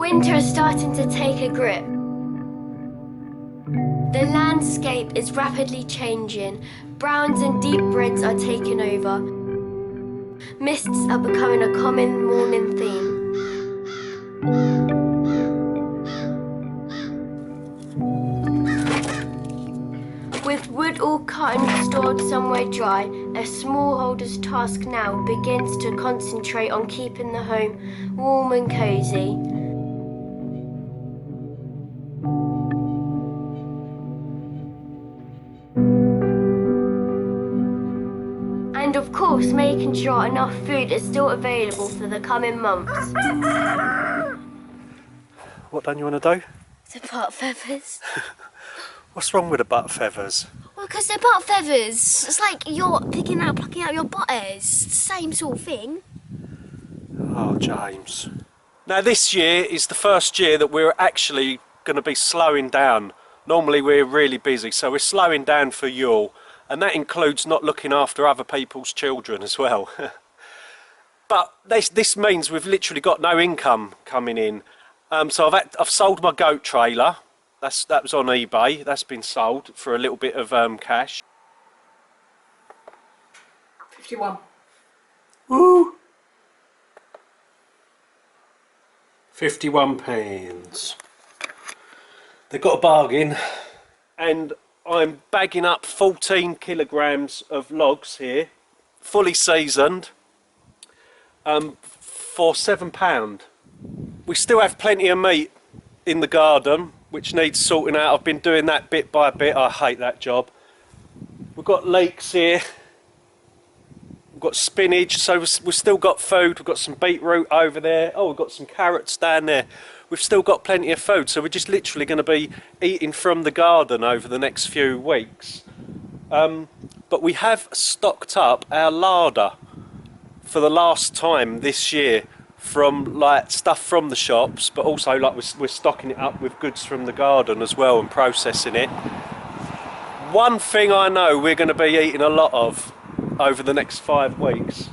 Winter is starting to take a grip. The landscape is rapidly changing. Browns and deep reds are taking over. Mists are becoming a common morning theme. With wood all cut and stored somewhere dry, a smallholder's task now begins to concentrate on keeping the home warm and cosy. And of course, making sure enough food is still available for the coming months. What don't you want to do? To part feathers. What's wrong with the butt feathers? Well, because they're part feathers. It's like you're plucking out your butt hairs. It's the same sort of thing. Oh, James. Now this year is the first year that we're actually going to be slowing down. Normally we're really busy, so we're slowing down for you all. And that includes not looking after other people's children as well. But this means we've literally got no income coming in. So I've sold my goat trailer. That was on eBay. That's been sold for a little bit of cash. 51. Woo! £51. They got a bargain, and I'm bagging up 14 kilograms of logs here, fully seasoned, for £7. We still have plenty of meat in the garden, which needs sorting out. I've been doing that bit by bit. I hate that job. We've got leeks here. We've got spinach, so we've still got food. We've got some beetroot over there. Oh, we've got some carrots down there. We've still got plenty of food, so we're just literally going to be eating from the garden over the next few weeks. But we have stocked up our larder for the last time this year, from like stuff from the shops, but also like we're stocking it up with goods from the garden as well and processing it. One thing I know we're going to be eating a lot of over the next 5 weeks: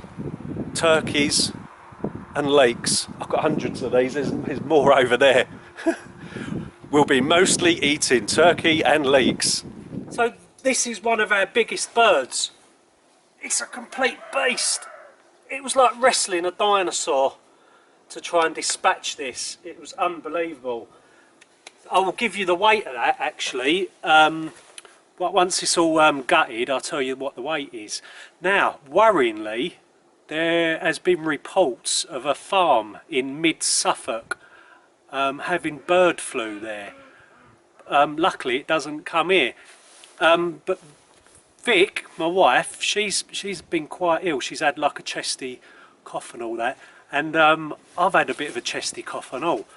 turkeys and leeks. I've got hundreds of these. There's more over there. We'll be mostly eating turkey and leeks. So this is one of our biggest birds. It's a complete beast. It was like wrestling a dinosaur to try and dispatch this. It was unbelievable. I will give you the weight of that actually. But once it's all gutted, I'll tell you what the weight is. Now, worryingly, there has been reports of a farm in mid-Suffolk having bird flu there. Luckily, it doesn't come here. But Vic, my wife, she's been quite ill. She's had like a chesty cough and all that. And I've had a bit of a chesty cough and all.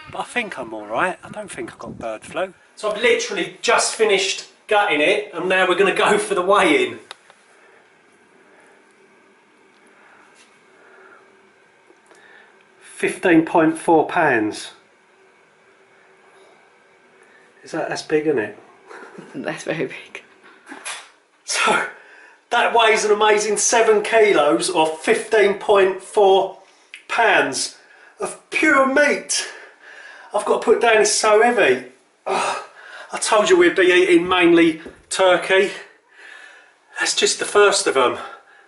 But I think I'm alright. I don't think I've got bird flu. So I've literally just finished gutting it, and now we're going to go for the weigh-in. £15.4. That's big, isn't it? That's very big. So that weighs an amazing 7 kilos or 15.4 pounds of pure meat. I've got to put down, it's so heavy. Oh, I told you we'd be eating mainly turkey. That's just the first of them.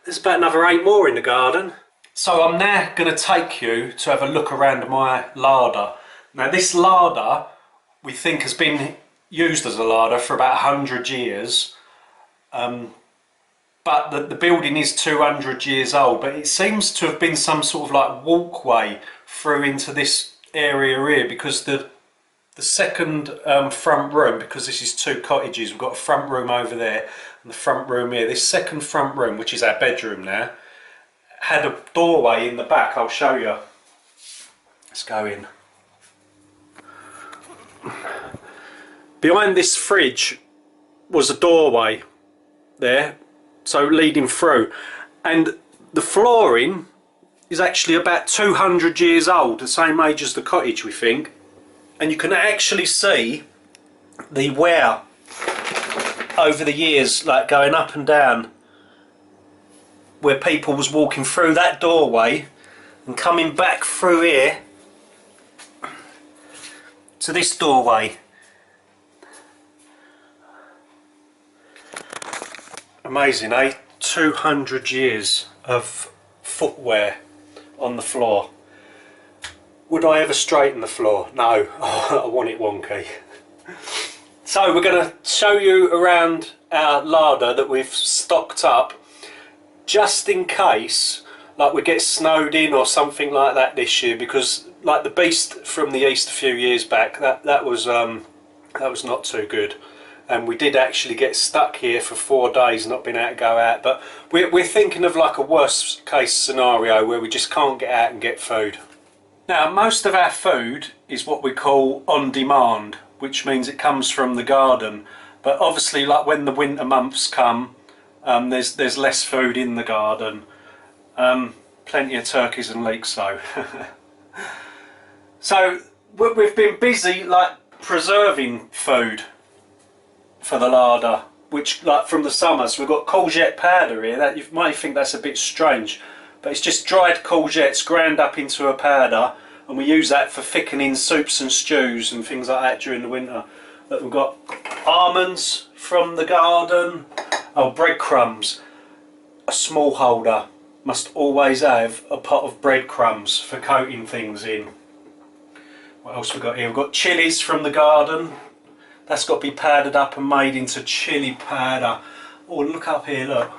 There's about another 8 more in the garden. So I'm now going to take you to have a look around my larder. Now this larder we think has been used as a larder for about 100 years. But the building is 200 years old, but it seems to have been some sort of like walkway through into this area here, because the second front room, because this is 2 cottages, we've got a front room over there and the front room here. This second front room, which is our bedroom now, had a doorway in the back. I'll show you. Let's go in. Behind this fridge was a doorway there, so leading through, and the flooring is actually about 200 years old, the same age as the cottage we think, and you can actually see the wear over the years, like going up and down, where people was walking through that doorway And coming back through here to this doorway. Amazing, eh? 200 years of footwear on the floor. Would I ever straighten the floor? No, I want it wonky. So we're going to show you around our larder that we've stocked up just in case like we get snowed in or something like that this year, because like the beast from the east a few years back, that was not too good, and we did actually get stuck here for 4 days not being able to go out. But we're thinking of like a worst case scenario where we just can't get out and get food. Now most of our food is what we call on demand, which means it comes from the garden, but obviously like when the winter months come, there's less food in the garden. Plenty of turkeys and leeks though. So we've been busy like preserving food for the larder, which like from the summer. So we've got courgette powder here. That you might think that's a bit strange, but it's just dried courgettes ground up into a powder, and we use that for thickening soups and stews and things like that during the winter. But we've got almonds from the garden. Oh, breadcrumbs. A small holder must always have a pot of breadcrumbs for coating things in. What else we got here? We've got chilies from the garden. That's got to be powdered up and made into chili powder. Oh, look up here, look.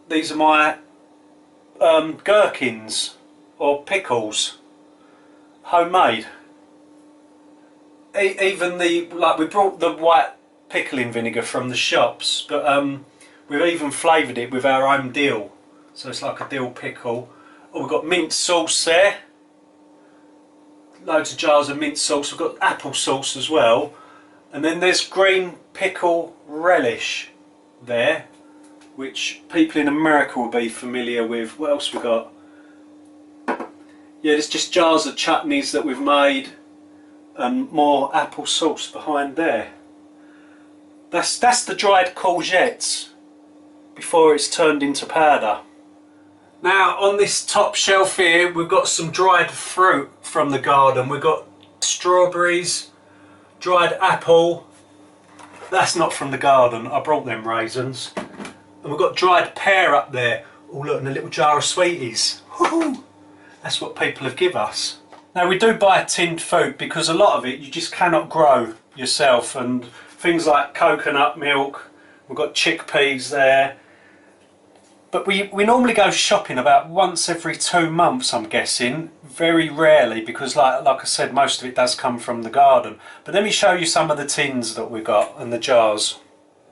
These are my gherkins or pickles, homemade. Even the we brought the white pickling vinegar from the shops, but we've even flavoured it with our own dill, so it's like a dill pickle. Oh, we've got mint sauce there, loads of jars of mint sauce. We've got apple sauce as well, and then there's green pickle relish there, which people in America will be familiar with. What else we got? Yeah, there's just jars of chutneys that we've made, and more apple sauce behind there. That's the dried courgettes before it's turned into powder. Now on this top shelf here we've got some dried fruit from the garden. We've got strawberries, dried apple. That's not from the garden, I brought them raisins. And we've got dried pear up there. Oh look, and a little jar of sweeties. Woohoo! That's what people have given us. Now we do buy tinned food because a lot of it you just cannot grow yourself, and things like coconut milk, we've got chickpeas there. But we normally go shopping about once every 2 months, I'm guessing. Very rarely, because like I said, most of it does come from the garden. But let me show you some of the tins that we got and the jars.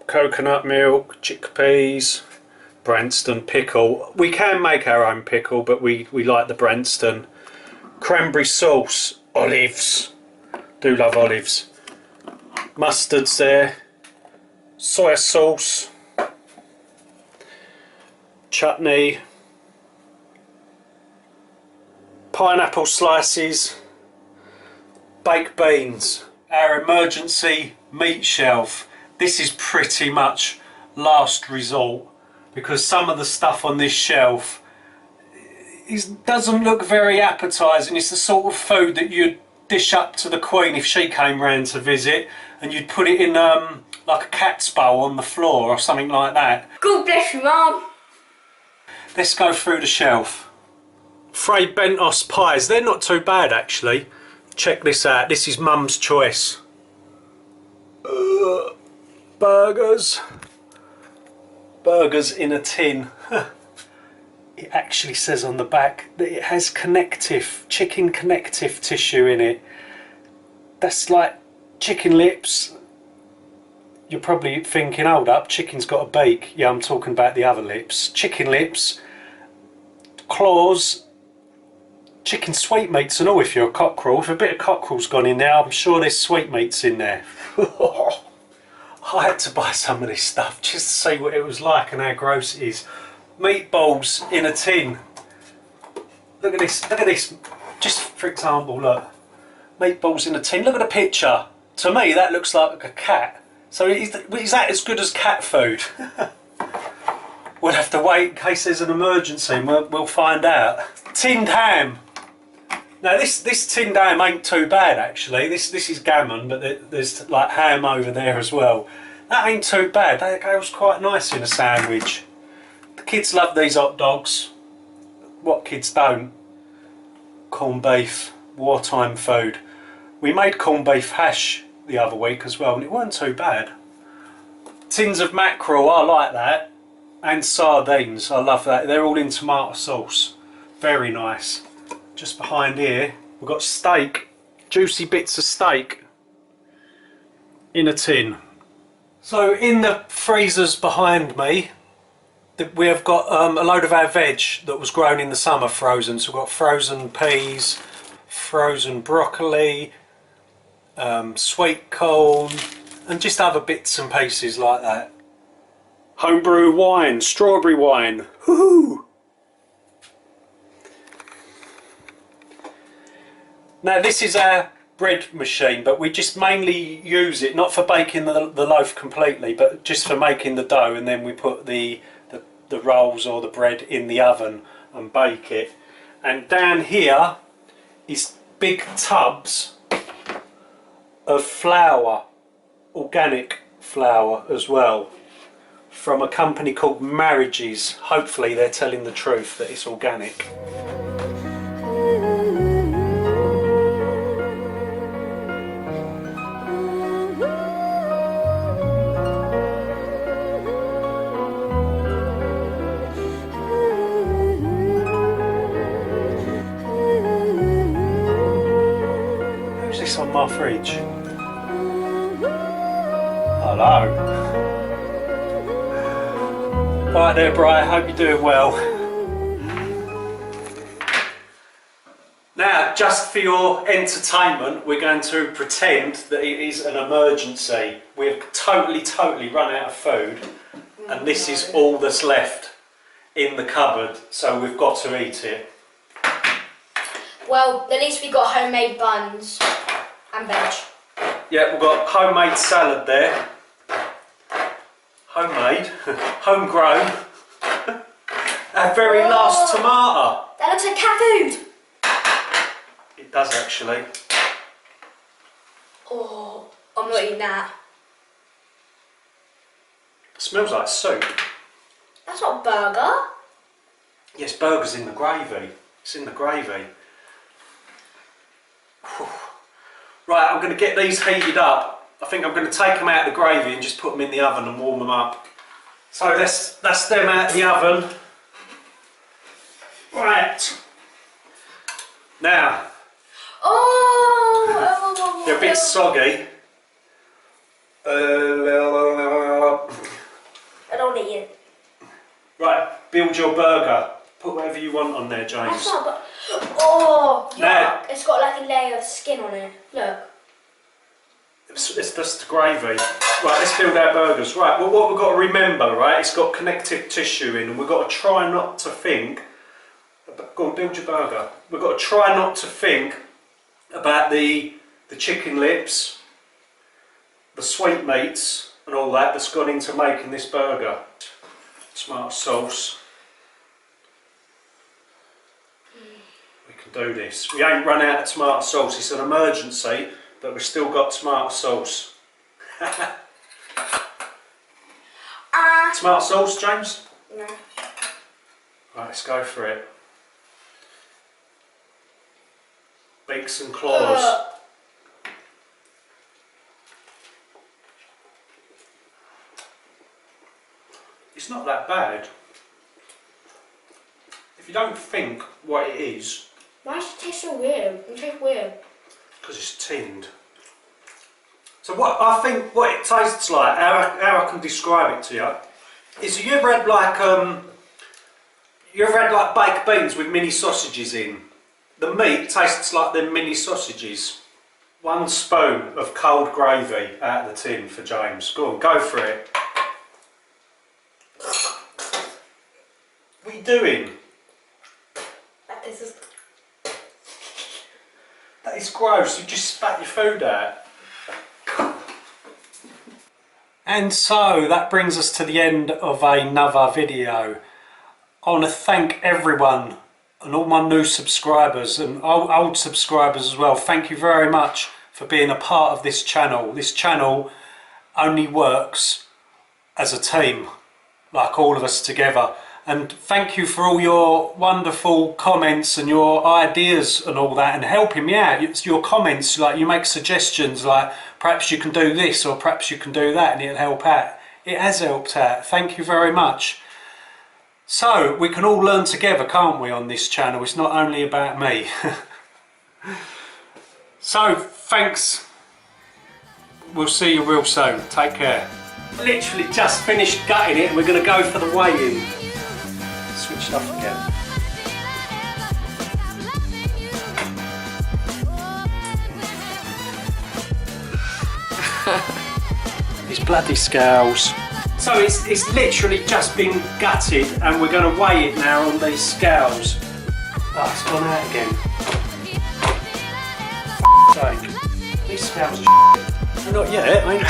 Coconut milk, chickpeas, Branston pickle. We can make our own pickle, but we like the Branston. Cranberry sauce, olives. Do love olives. Mustards there. Soy sauce. Chutney. Pineapple slices. Baked beans. Our emergency meat shelf. This is pretty much last resort, because some of the stuff on this shelf doesn't look very appetising. It's the sort of food that you'd dish up to the Queen if she came round to visit, and you'd put it in like a cat's bowl on the floor or something like that. God bless you, Mum. Let's go through the shelf. Fray Bentos pies, they're not too bad actually. Check this out, this is Mum's choice. Burgers. Burgers in a tin. It actually says on the back that it has chicken connective tissue in it. That's like chicken lips. You're probably thinking, hold up, chicken's got a beak. Yeah, I'm talking about the other lips. Chicken lips, claws, chicken sweetmeats and all if you're a cockerel. If a bit of cockerel's gone in there, I'm sure there's sweetmeats in there. I had to buy some of this stuff just to see what it was like and how gross it is. Meatballs in a tin. Look at this, look at this. Just for example, look. Meatballs in a tin. Look at the picture. To me that looks like a cat. So is that as good as cat food? We'll have to wait in case there's an emergency and we'll find out. Tinned ham. Now this tinned ham ain't too bad actually. This is gammon, but there's like ham over there as well. That ain't too bad. That goes quite nice in a sandwich. The kids love these hot dogs. What kids don't? Corned beef, wartime food. We made corned beef hash the other week as well and it weren't too bad. Tins of mackerel, I like that. And sardines, I love that. They're all in tomato sauce. Very nice. Just behind here, we've got steak. Juicy bits of steak in a tin. So in the freezers behind me, we have got a load of our veg that was grown in the summer frozen. So we've got frozen peas, frozen broccoli, sweet corn, and just other bits and pieces like that. Homebrew wine, strawberry wine. Woohoo! Now this is our bread machine, but we just mainly use it not for baking the loaf completely, but just for making the dough, and then we put the rolls or the bread in the oven and bake it. And down here is big tubs of flour, organic flour as well, from a company called Marriages. Hopefully they're telling the truth that it's organic. Who's this on my fridge? Hello. Right there, Brian, hope you're doing well. Now, just for your entertainment, we're going to pretend that it is an emergency. We've totally run out of food, and this is all that's left in the cupboard, so we've got to eat it. Well, at least we got homemade buns and veg. Yeah, we've got homemade salad there. Homemade, homegrown. Our very last tomato. That looks like cat food. It does actually. Oh, I'm not eating that. It smells like soup. That's not a burger. Yes, burger's in the gravy. It's in the gravy. Whew. Right, I'm going to get these heated up. I think I'm going to take them out of the gravy and just put them in the oven and warm them up. So that's them out of the oven. Right. Now. Oh! They're a bit soggy. I don't eat it. Right, build your burger. Put whatever you want on there, James. That's not, oh, Now, yuck. It's got like a layer of skin on it. Look. it's just gravy. Right, let's build our burgers. Right, well, what we've got to remember, right, it's got connective tissue in, and we've got to try not to think. Go on, build your burger. We've got to try not to think about the chicken lips, the sweetmeats, and all that that's gone into making this burger. Tomato sauce. We can do this. We ain't run out of tomato sauce. It's an emergency, but we've still got tomato sauce. Tomato sauce, James? No. Right, let's go for it. Beaks and claws. It's not that bad. If you don't think what it is. Why does it taste so weird? It tastes weird. Because it's tinned. So what I think what it tastes like, how I can describe it to you, is you ever had like baked beans with mini sausages in? The meat tastes like them mini sausages. 1 spoon of cold gravy out of the tin for James. Go on, go for it. What are you doing? That tastes. That is gross. You just spat your food out. And so that brings us to the end of another video. I want to thank everyone and all my new subscribers and old subscribers as well. Thank you very much for being a part of this channel. This channel only works as a team, like all of us together. And thank you for all your wonderful comments and your ideas and all that, and helping me out. It's your comments, like you make suggestions like perhaps you can do this or perhaps you can do that and it'll help out. It has helped out. Thank you very much. So we can all learn together, can't we, on this channel? It's not only about me. So thanks. We'll see you real soon. Take care. Literally just finished gutting it and we're going to go for the weigh-in. Switched off again. These bloody scales. So it's literally just been gutted and we're going to weigh it now on these scales. Oh, it's gone out again. Sake. These scales are shit. Not yet, I ain't.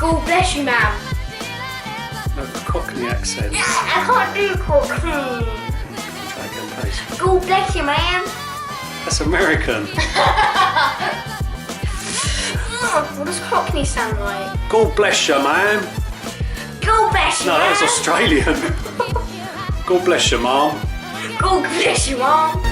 God bless you, ma'am. No, Cockney accent. I can't do Cockney. Try again, please. God bless you, ma'am. That's American. What does Cockney sound like? God bless you, man. God bless you, No, ma'am. that's Australian. God bless you, mum. God bless you, mom.